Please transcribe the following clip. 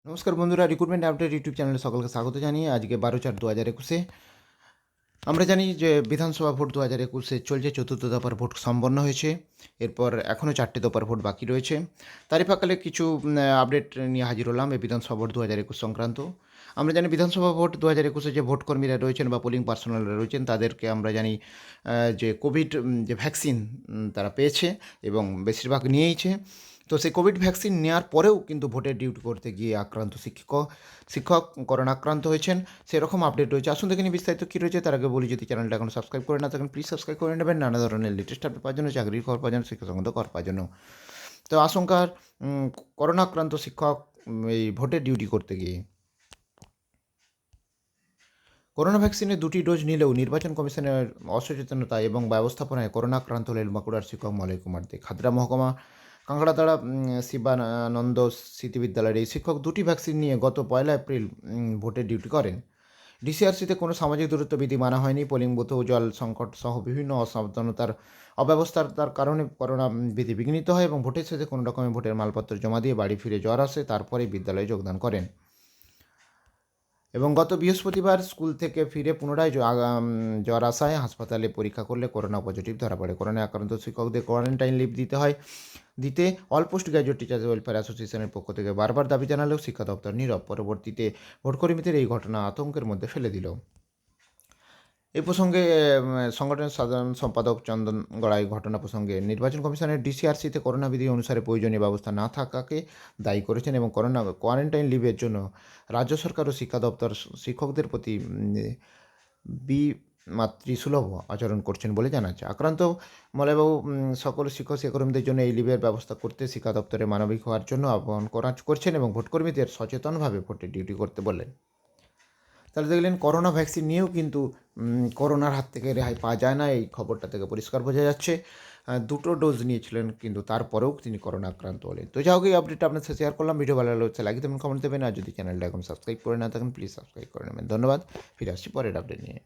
নমস্কার বন্ধুরা, recruitment update YouTube চ্যানেলে সকলকে স্বাগত জানিয়ে আজকে 12/4/2021 আমরা জানি যে বিধানসভা ভোট 2021 চলছে। চতুর্থ দফার ভোট সম্পন্ন হয়েছে। এরপর এখনও 4টে দফার ভোট বাকি রয়েছে। তারই ফাঁকালে কিছু আপডেট নিয়ে হাজির হলাম এই বিধানসভা ভোট 2021 সংক্রান্ত। আমরা জানি বিধানসভা ভোট 2021 যে ভোট কর্মীরা রয়েছেন বা পোলিং পার্সোনালরা রয়েছেন তাদেরকে আমরা জানি যে কোভিড যে ভ্যাকসিন তারা পেয়েছে এবং বেশিরভাগ নিয়েইছে। তো সেই কোভিড ভ্যাকসিন নেওয়ার পরেও কিন্তু ভোটের ডিউটি করতে গিয়ে আক্রান্ত শিক্ষক করোনা আক্রান্ত হয়েছেন, সেরকম আপডেট রয়েছে। আসুন দেখে নিই বিস্তারিত কী রয়েছে। তার আগে বলি, যদি চ্যানেলটা এখন সাবস্ক্রাইব করে না থাকেন প্লিজ সাবস্ক্রাইব করে নেবেন নানা ধরনের লেটেস্ট আপডেট পাওয়ার জন্য, চাকরির খবর পাওয়ার জন্য, শিক্ষা সংক্রান্ত খবর পাওয়ার জন্য। তো আশঙ্কার করোনা আক্রান্ত শিক্ষক এই ভোটের ডিউটি করতে গিয়ে। করোনা ভ্যাকসিনের 2টি ডোজ নিলেও নির্বাচন কমিশনের অসচেতনতা এবং ব্যবস্থাপনায় করোনা আক্রান্ত হলেন বাঁকুড়ার শিক্ষক মলয় কুমার দে। খাতড়া মহকুমা কাঁকড়াতাড়া শিবানন্দ স্মৃতি বিদ্যালয়ের এই শিক্ষক 2টি ভ্যাকসিন নিয়ে গত 1 এপ্রিল ভোটের ডিউটি করেন। ডিসিআরসিতে কোনো সামাজিক দূরত্ব বিধি মানা হয়নি। পোলিং বুথেও জল সংকট সহ বিভিন্ন অসাবধানতার অব্যবস্থার কারণে করোনা বিধি বিঘ্নিত হয় এবং ভোটের শেষে কোনো রকমের ভোটের মালপত্র জমা দিয়ে বাড়ি ফিরে জ্বর আসে, তারপরেই বিদ্যালয়ে যোগদান করেন। এবং গত বৃহস্পতিবার স্কুল থেকে ফিরে পুনরায় জ্বর আসায় হাসপাতালে পরীক্ষা করলে করোনা পজিটিভ ধরা পড়ে। করোনায় আক্রান্ত শিক্ষকদের কোয়ারেন্টাইন লিভ দিতে all post graduate teachers welfare অ্যাসোসিয়েশনের পক্ষ থেকে বারবার দাবি জানালেও শিক্ষা দপ্তর নীরব। পরবর্তীতে ভোটকর্মীদের এই ঘটনা আতঙ্কের মধ্যে ফেলে দিল। এই প্রসঙ্গে সংগঠনের সাধারণ সম্পাদক চন্দন গড়াই ঘটনা প্রসঙ্গে নির্বাচন কমিশনের ডিসিআরসিতে করোনা বিধি অনুসারে প্রয়োজনীয় ব্যবস্থা না থাকাকে দায়ী করেছেন এবং করোনা কোয়ারেন্টাইন লিভের জন্য রাজ্য সরকার ও শিক্ষা দপ্তর শিক্ষকদের প্রতি মাতৃসুলভ আচরণ করছেন বলে জানাচ্ছে। আক্রান্ত মলয়বাবু সকল শিক্ষক শিক্ষাকর্মীদের জন্য এই লিভের ব্যবস্থা করতে শিক্ষা দপ্তরে মানবিক হওয়ার জন্য আহ্বান করছেন এবং ভোটকর্মীদের সচেতনভাবে ভোটের ডিউটি করতে বললেন। তাহলে দেখলেন করোনা ভ্যাকসিন নিয়েও কিন্তু করোনার হাত থেকে রেহাই পাওয়া যায় না, এই খবরটা থেকে পরিষ্কার বোঝা যাচ্ছে। 2টো ডোজ নিয়েছিলেন কিন্তু তারপরেও তিনি করোনা আক্রান্ত হলেন। তো যাই হোক, এই আপডেটটা আপনার সাথে শেয়ার করলাম। ভিডিও ভালো লাগলে লাইক দেবেন, কমেন্ট দেবেন, আর যদি চ্যানেলটা এখন সাবস্ক্রাইব করে না থাকেন প্লিজ সাবস্ক্রাইব করে নেবেন। ধন্যবাদ। ফিরে আসছি পরের আপডেট নিয়ে।